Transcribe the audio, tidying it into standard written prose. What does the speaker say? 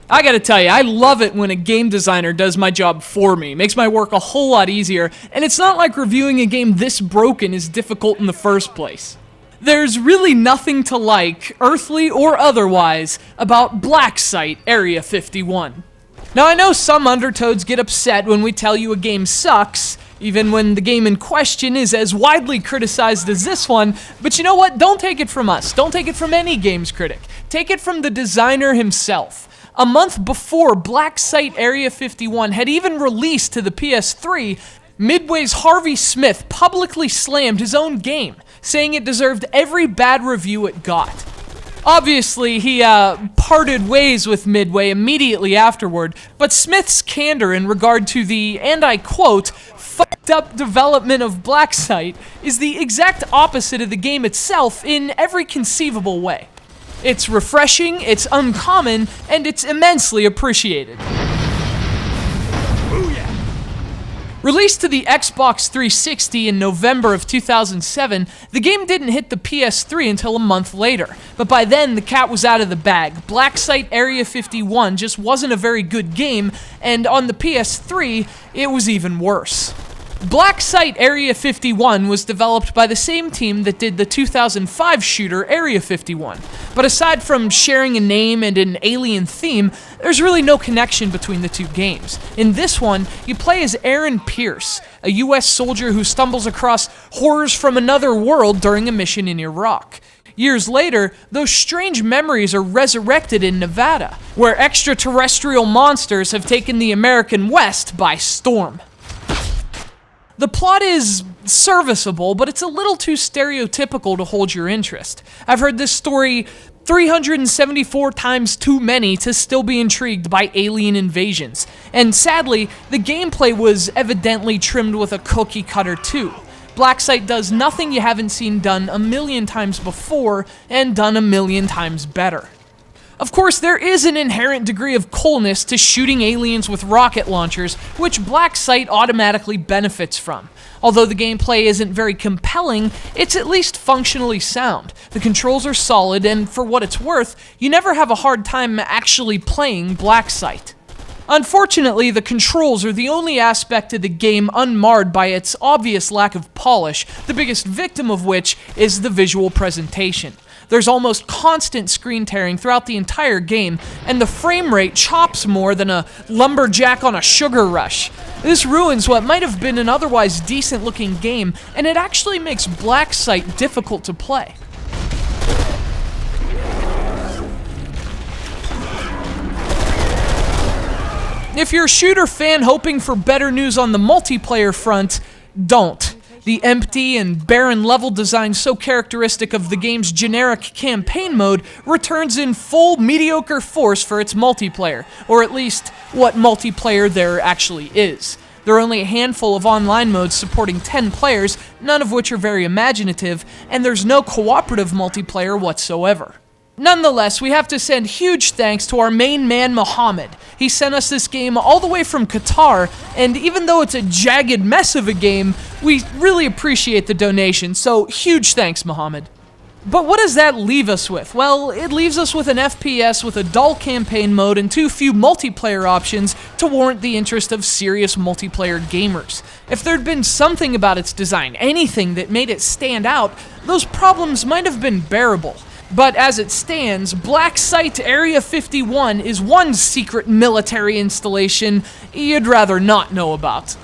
I gotta tell you, I love it when a game designer does my job for me. Makes my work a whole lot easier, and it's not like reviewing a game this broken is difficult in the first place. There's really nothing to like, earthly or otherwise, about BlackSite Area 51. Now I know some Undertoads get upset when we tell you a game sucks, even when the game in question is as widely criticized as this one, but you know what? Don't take it from us. Don't take it from any games critic. Take it from the designer himself. A month before BlackSite Area 51 had even released to the PS3, Midway's Harvey Smith publicly slammed his own game, saying it deserved every bad review it got. Obviously, he parted ways with Midway immediately afterward, but Smith's candor in regard to the, and I quote, fucked up development of BlackSite is the exact opposite of the game itself in every conceivable way. It's refreshing, it's uncommon, and it's immensely appreciated. Released to the Xbox 360 in November of 2007, the game didn't hit the PS3 until a month later, but by then the cat was out of the bag. BlackSite Area 51 just wasn't a very good game, and on the PS3, it was even worse. BlackSite Area 51 was developed by the same team that did the 2005 shooter Area 51, but aside from sharing a name and an alien theme, there's really no connection between the two games. In this one, you play as Aeran Pierce, a US soldier who stumbles across horrors from another world during a mission in Iraq. Years later, those strange memories are resurrected in Nevada, where extraterrestrial monsters have taken the American West by storm. The plot is serviceable, but it's a little too stereotypical to hold your interest. I've heard this story 374 times too many to still be intrigued by alien invasions, and sadly, the gameplay was evidently trimmed with a cookie cutter too. BlackSite does nothing you haven't seen done a million times before, and done a million times better. Of course, there is an inherent degree of coolness to shooting aliens with rocket launchers, which BlackSite automatically benefits from. Although the gameplay isn't very compelling, it's at least functionally sound. The controls are solid, and for what it's worth, you never have a hard time actually playing BlackSite. Unfortunately, the controls are the only aspect of the game unmarred by its obvious lack of polish, the biggest victim of which is the visual presentation. There's almost constant screen tearing throughout the entire game, and the frame rate chops more than a lumberjack on a sugar rush. This ruins what might have been an otherwise decent-looking game, and it actually makes BlackSite difficult to play. If you're a shooter fan hoping for better news on the multiplayer front, don't. The empty and barren level design so characteristic of the game's generic campaign mode returns in full mediocre force for its multiplayer, or at least what multiplayer there actually is. There are only a handful of online modes supporting 10 players, none of which are very imaginative, and there's no cooperative multiplayer whatsoever. Nonetheless, we have to send huge thanks to our main man, Mohammed. He sent us this game all the way from Qatar, and even though it's a jagged mess of a game, we really appreciate the donation, so huge thanks, Mohammed. But what does that leave us with? Well, it leaves us with an FPS with a dull campaign mode and too few multiplayer options to warrant the interest of serious multiplayer gamers. If there'd been something about its design, anything that made it stand out, those problems might have been bearable. But as it stands, BlackSite Area 51 is one secret military installation you'd rather not know about.